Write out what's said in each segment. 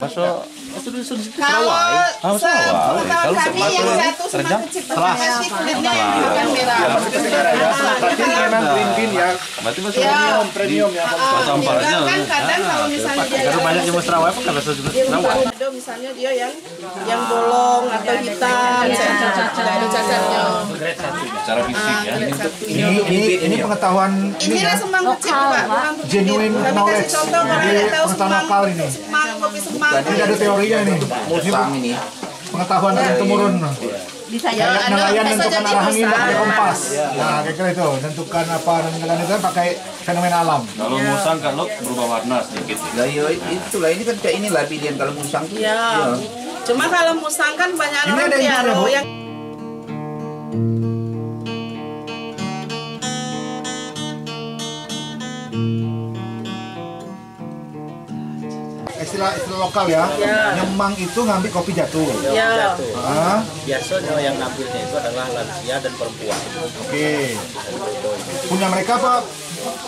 Masuk itu di Kalau pengetahuan kami yang satu semakin kecil pasti kulitnya yang bukan merah. Berarti memang green bean ya. Berarti masuk Premium ya. sampah aja. Kan kadang kalau misalnya dia Karena banyak yang Sarawak kan kalau Sarawak. ada misalnya dia yang bolong atau hitam, nggak ada cacatnya. Secara fisik ya. Ini pengetahuan Inilah semang kecil Pak, bukan genuine kami kasih knowledge. contoh kalau Jadi ada tahu pengetahuan lokal ini. semang, kopi semang. Ini ada teorinya nih. Ini pengetahuan turun temurun. Kayak nelayan menentukan arah angin pakai kompas. Nah, kayak itu menentukan apa dan itu pakai fenomena alam. Kalau musang kalau berubah warna sedikit. Lah iya itulah ini kan kayak inilah pilihan kalau musang tuh. Iya. Cuma kalau musang kan banyak orang piara yang Istilah lokal ya. Nyemang itu ngambil kopi jatuh. ya. Biasanya yang ngambilnya itu adalah lansia dan perempuan. Oke. Punya mereka apa?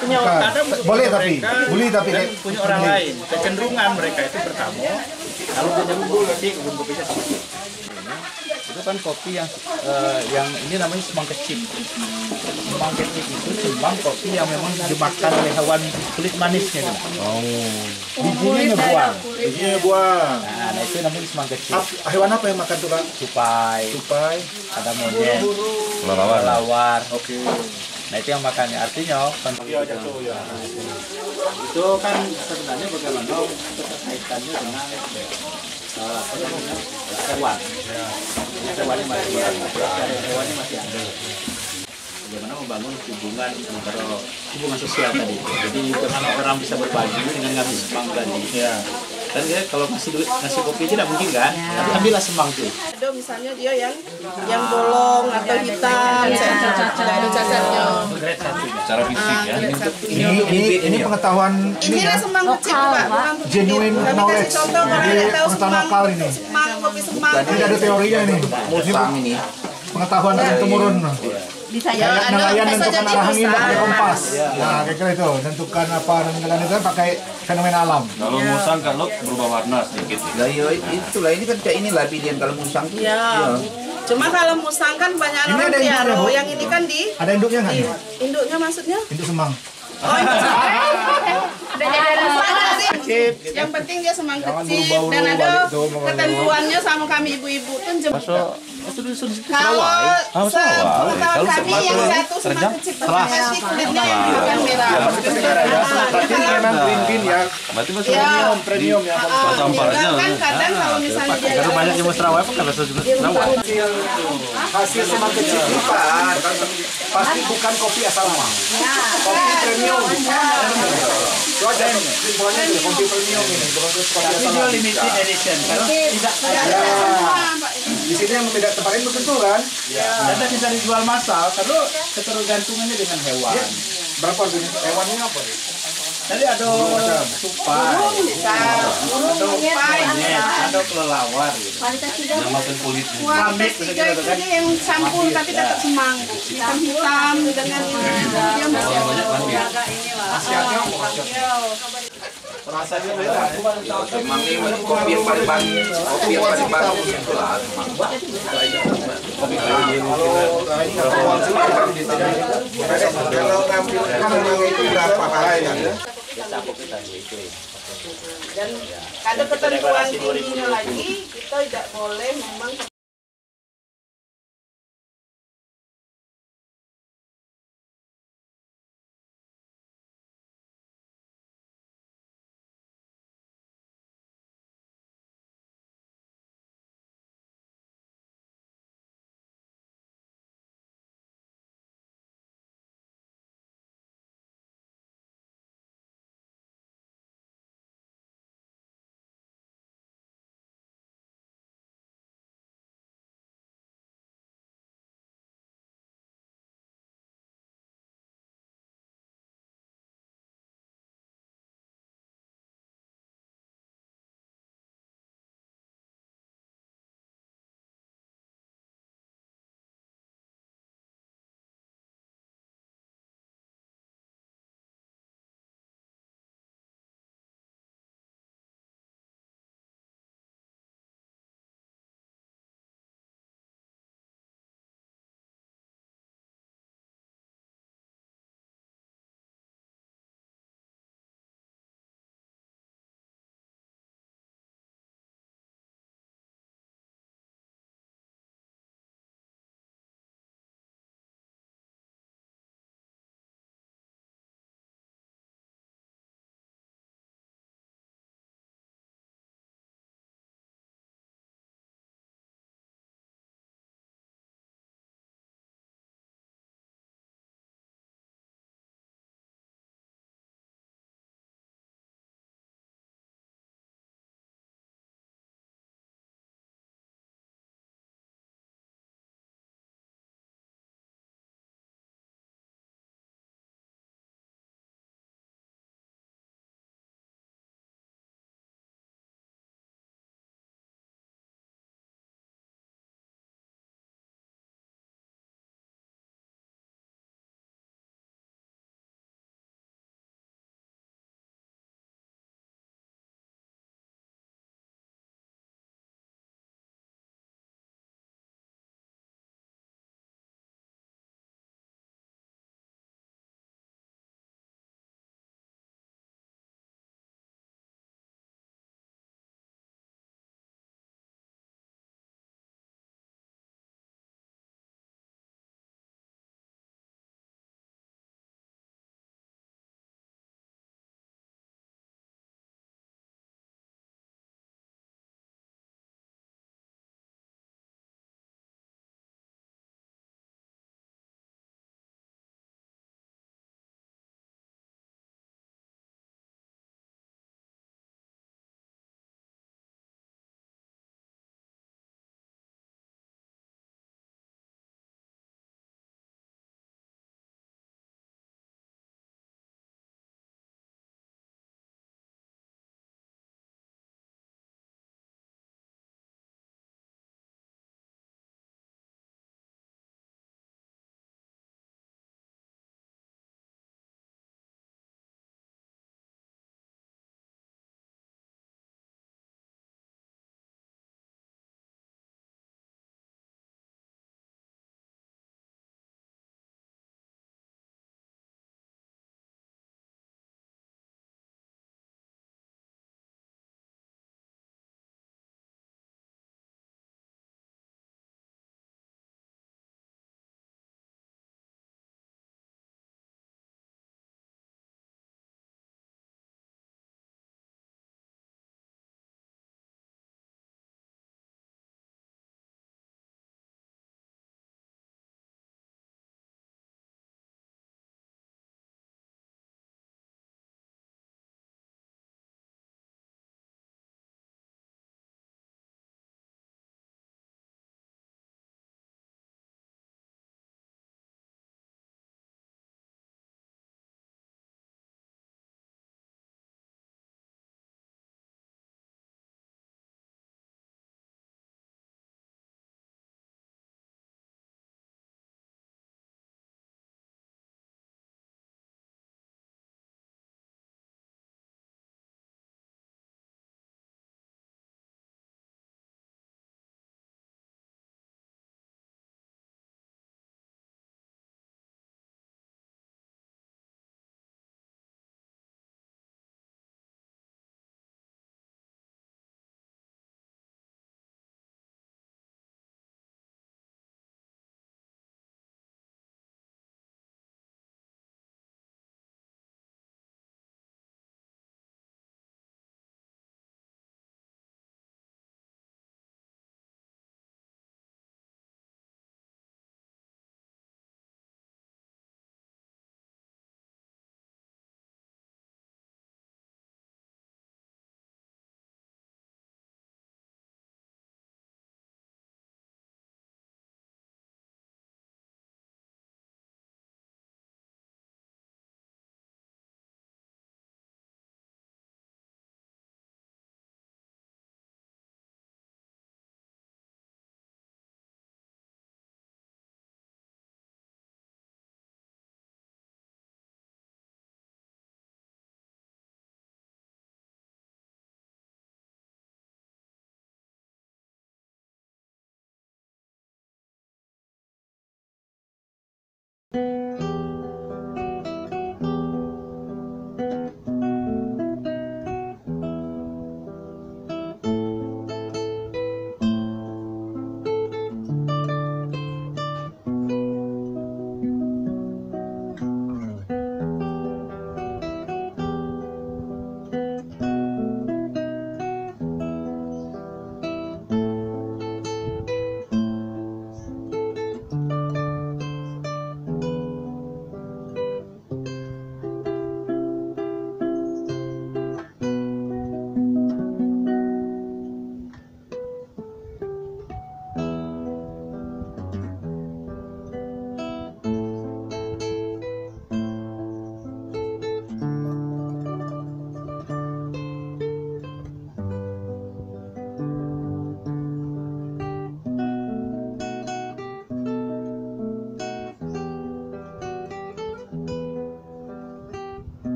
Punya Kadang Boleh tapi, mereka boleh tapi dan punya orang lain. Kecenderungan mereka itu bertamu. Kalau punya nanti kebun kopinya sedikit. Itu kan kopi yang ini namanya semang kecil. Semang kecil itu semang kopi yang memang dimakan oleh hewan kulit manisnya. Bijinya ngebuang. Bijinya buang. Nah, itu namanya semang kecil. Hewan apa yang makan tuh Pak? Tupai, ada monyet, kelawar. Oke. Nah itu yang makannya. Artinya kan itu kan sebenarnya bagaimana keterkaitannya dengan hewan. Hewannya masih ada. Bagaimana membangun hubungan antara hubungan sosial tadi. Jadi bagaimana orang bisa berbagi dengan ngambil semang tadi. Ya. Dan ya, kalau ngasih kopi tidak mungkin kan? Tapi ambillah semang tuh. ada misalnya dia yang bolong atau hitam, nggak ada cacatnya. Secara fisik ya. Ini pengetahuan Inilah semang kecil Pak, bukan genuine kami kasih knowledge. contoh kalau Jadi ada tahu pengetahuan lokal ini. semang, kopi semang. Ini ada teorinya nih. Musang ini. Pengetahuan turun temurun. Kayak nelayan menentukan arah angin pakai kompas. Nah, kayak itu menentukan apa dan itu pakai fenomena alam. Kalau musang kalau berubah warna sedikit. Lah iya itulah ini kan kayak inilah pilihan kalau musang tuh. Ya. Cuma kalau musang kan banyak Ini orang ada induknya, piara. Bu? Yang ini kan Ada induknya nggak nih? induknya maksudnya? Induk semang. Oh, yang penting dia semang kecil dan ada ketentuannya sama kami ibu-ibu tuh Masuk itu di kalau pengetahuan kami yang satu semang kecil pasti kulitnya yang bukan merah. Berarti memang green bean ya. Berarti masuk Premium ya. sampah aja. Kan kadang kalau misalnya dia Karena banyak yang Sarawak kan kalau Sarawak. Hasil semang kecil ini Pak, pasti bukan kopi asal mah. Kopi premium. Itu aja simbolnya itu kopi premium ini. Bukan kopi asal mah. Limited edition. Karena tidak Di sini yang beda tempat lain tentu kan. tidak bisa dijual massal karena ketergantungannya dengan hewan. Berapa harganya? Hewannya apa? Tadi ada tupai, ada kelelawar gitu. Yang makan kulitnya. Kualitas tiga itu dia yang campur tapi tetap semang, hitam-hitam dengan dia masih ada Khasiatnya apa? Rasanya beda. Memang ini kopi yang paling bagus. Kopi yang paling bagus itulah. Kalau ngambil kan memang itu berapa harganya? dan ada ketentuan tingginya lagi kita tidak boleh memang